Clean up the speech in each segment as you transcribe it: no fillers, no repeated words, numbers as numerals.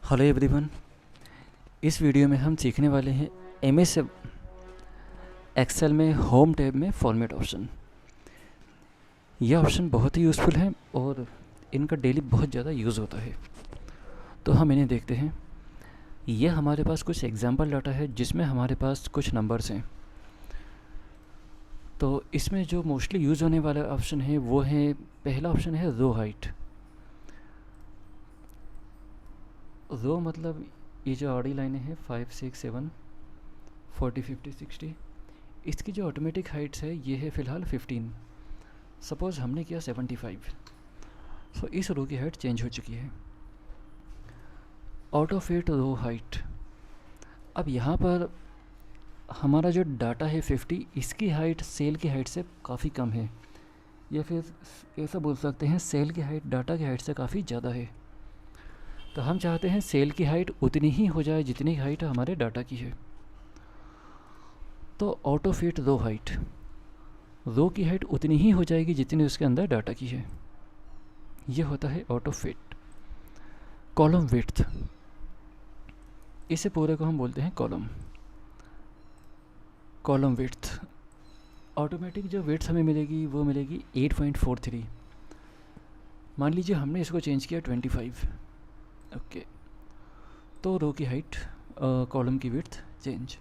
Hello everyone. इस video में हम सीखने वाले हैं एमएस एक्सेल में होम टैब में फॉर्मेट ऑप्शन। यह ऑप्शन बहुत ही यूज़फुल है और इनका डेली बहुत ज़्यादा यूज़ होता है। तो हम इन्हें देखते हैं। यह हमारे पास कुछ एग्जांपल डाटा है जिसमें हमारे पास कुछ नंबर्स हैं। तो इसमें जो मोस्टली यूज़ होने वाला ऑप्शन है वो है, पहला ऑप्शन है रो हाइट। रो मतलब ये जो आड़ी लाइनें हैं 5, 6, 7, 40, 50, 60, इसकी जो ऑटोमेटिक हाइट्स है ये है फ़िलहाल 15। सपोज़ हमने किया 75, सो इस रो की हाइट चेंज हो चुकी है। Out of it row height. अब यहाँ पर हमारा जो डाटा है 50, इसकी हाइट सेल की हाइट से काफ़ी कम है, या फिर ऐसा बोल सकते हैं सेल की हाइट डाटा की हाइट से काफ़ी ज़्यादा है। तो हम चाहते हैं सेल की हाइट उतनी ही हो जाए जितनी हाइट हमारे डाटा की है। तो ऑटो फिट रो हाइट, रो की हाइट उतनी ही हो जाएगी जितनी उसके अंदर डाटा की है। ये होता है ऑटो फिट। कॉलम विड्थ, इसे पूरे को हम बोलते हैं कॉलम। कॉलम विड्थ ऑटोमेटिक जो विड्थ हमें मिलेगी वो मिलेगी 8.43। मान लीजिए हमने इसको चेंज किया 25। ओके, तो रो की हाइट, कॉलम की विड्थ चेंज।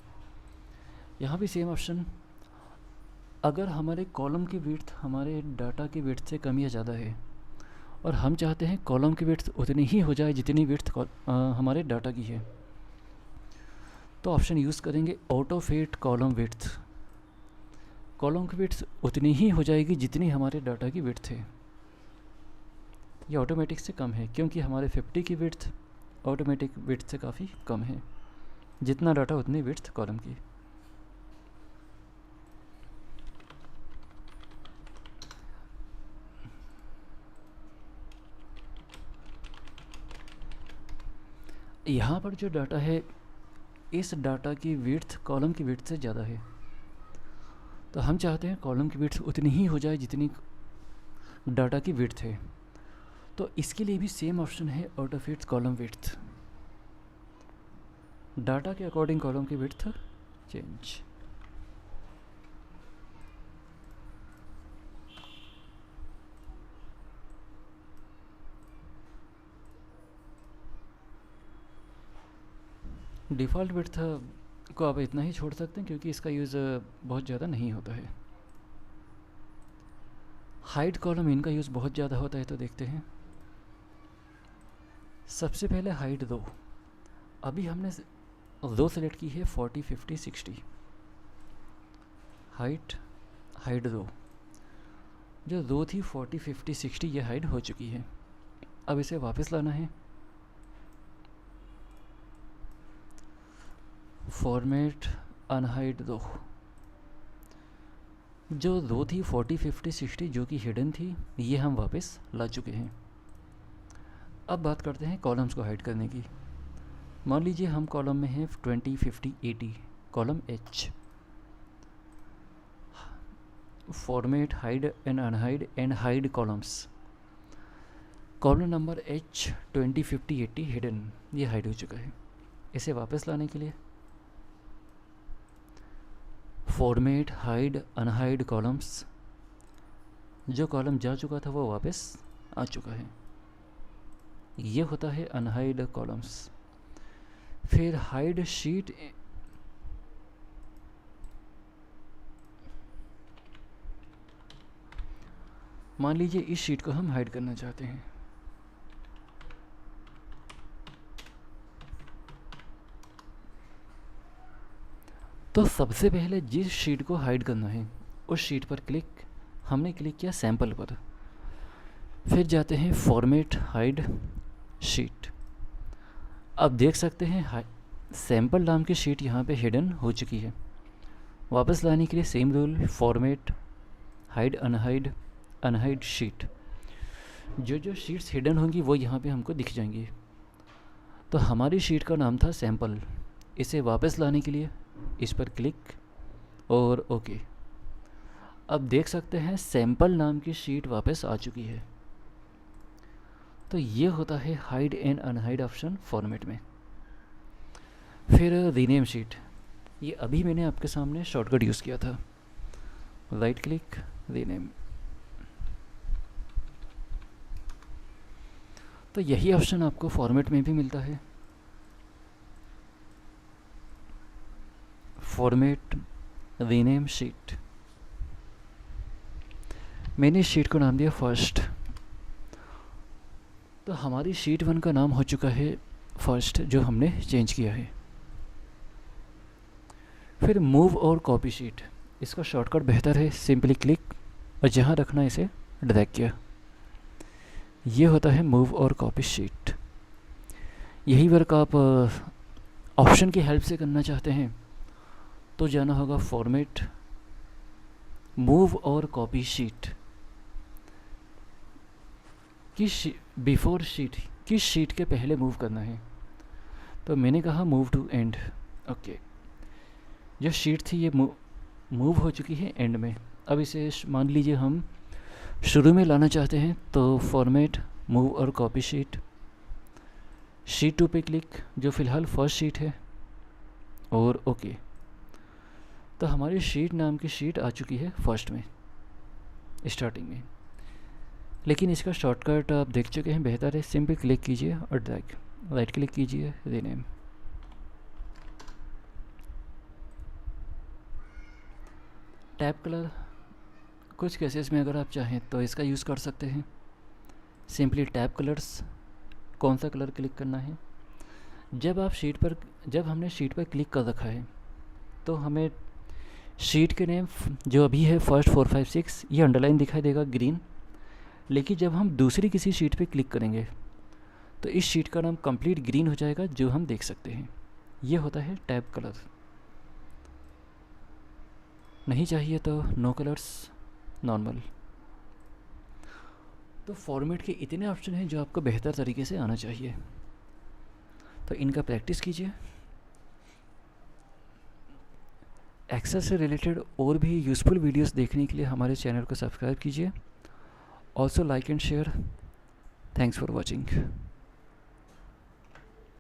यहाँ भी सेम ऑप्शन। अगर हमारे कॉलम की विड्थ हमारे डाटा की विड्थ से कम या ज़्यादा है और हम चाहते हैं कॉलम की विड्थ उतनी ही हो जाए जितनी विड्थ हमारे डाटा की है, तो ऑप्शन यूज़ करेंगे auto fit column width. Column की विड्थ उतनी ही हो जाएगी जितनी हमारे डाटा की विड्थ है। ये ऑटोमेटिक से कम है क्योंकि हमारे 50 की विड्थ ऑटोमेटिक विड्थ से काफ़ी कम है। जितना डाटा उतनी विड्थ कॉलम की। यहाँ पर जो डाटा है, इस डाटा की विड्थ कॉलम की विड्थ से ज़्यादा है, तो हम चाहते हैं कॉलम की विड्थ उतनी ही हो जाए जितनी डाटा की विड्थ है। तो इसके लिए भी सेम ऑप्शन है auto fit column width. Data के अकॉर्डिंग कॉलम की विड्थ चेंज। डिफ़ॉल्ट विड्थ को आप इतना ही छोड़ सकते हैं क्योंकि इसका यूज़ बहुत ज़्यादा नहीं होता है। हाइड कॉलम इनका यूज़ बहुत ज़्यादा होता है, तो देखते हैं। सबसे पहले हाइड रो। अभी हमने रो सेलेक्ट की है 40, 50, 60। हाइट हाइड रो, जो रो थी 40, 50, 60 ये हाइड हो चुकी है। अब इसे वापस लाना है। फॉर्मेट अनहाइड रो, जो रो थी 40, 50, 60 जो कि हिडन थी, ये हम वापस ला चुके हैं। अब बात करते हैं कॉलम्स को हाइड करने की। मान लीजिए हम कॉलम में हैं 20, 50, 80, column H. Format hide and hide columns. Column number H 20, 50, 80 hidden, ये हाइड हो चुका है। इसे वापस लाने के लिए फॉर्मेट हाइड अनहाइड कॉलम्स, जो कॉलम जा चुका था वो वापस आ चुका है। ये होता है अनहाइड कॉलम्स। फिर हाइड शीट। मान लीजिए इस शीट को हम हाइड करना चाहते हैं, तो सबसे पहले जिस शीट को हाइड करना है उस शीट पर हमने क्लिक किया सैंपल पर। फिर जाते हैं फॉर्मेट हाइड शीट। अब देख सकते हैं सैंपल नाम की शीट यहाँ पे हिडन हो चुकी है। वापस लाने के लिए same rule, format hide unhide sheet. जो जो शीट्स हिडन होंगी वो यहाँ पे हमको दिख जाएंगी। तो हमारी शीट का नाम था सैंपल। इसे वापस लाने के लिए इस पर क्लिक और ओके। अब देख सकते हैं सैंपल नाम की शीट वापस आ चुकी है। तो ये होता है hide and unhide option format में। फिर रीनेम शीट, ये अभी मैंने आपके सामने शॉर्टकट यूज़ किया था, राइट क्लिक रीनेम। तो यही ऑप्शन आपको फॉर्मेट में भी मिलता है, फॉर्मेट रीनेम शीट। मैंने इस शीट को नाम दिया फर्स्ट। तो हमारी शीट 1 का नाम हो चुका है फर्स्ट, जो हमने चेंज किया है। फिर मूव और कॉपी शीट, इसका शॉर्टकट बेहतर है, सिंपली क्लिक और जहाँ रखना इसे ड्रैग किया। ये होता है मूव और कॉपी शीट। यही वर्क आप ऑप्शन की हेल्प से करना चाहते हैं तो जाना होगा फॉर्मेट मूव और कॉपी शीट। बिफोर शीट, किस शीट के पहले मूव करना है, तो मैंने कहा मूव टू एंड। ओके, जो शीट थी ये मूव हो चुकी है एंड में। अब इसे मान लीजिए हम शुरू में लाना चाहते हैं, तो फॉर्मेट मूव और कॉपी शीट, शीट 2 पे क्लिक, जो फ़िलहाल फर्स्ट शीट है, और ओके। तो हमारी शीट नाम की शीट आ चुकी है फर्स्ट में, स्टार्टिंग में। लेकिन इसका शॉर्टकट आप देख चुके हैं, बेहतर है, सिंपल क्लिक कीजिए और ड्रैग, राइट क्लिक कीजिए, रीनेम। टैब कलर, कुछ केसेस में अगर आप चाहें तो इसका यूज़ कर सकते हैं। सिंपली टैब कलर्स, कौन सा कलर क्लिक करना है। जब हमने शीट पर क्लिक कर रखा है तो हमें शीट के नेम जो अभी है फर्स्ट 4 5 6 ये अंडरलाइन दिखाई देगा ग्रीन। लेकिन जब हम दूसरी किसी शीट पे क्लिक करेंगे तो इस शीट का नाम कंप्लीट ग्रीन हो जाएगा, जो हम देख सकते हैं। ये होता है टैब कलर। नहीं चाहिए तो नो कलर्स, नॉर्मल। तो फॉर्मेट के इतने ऑप्शन हैं जो आपको बेहतर तरीके से आना चाहिए, तो इनका प्रैक्टिस कीजिए। एक्सेल से रिलेटेड और भी यूज़फुल वीडियोस देखने के लिए हमारे चैनल को सब्सक्राइब कीजिए। Also like and share. Thanks for watching.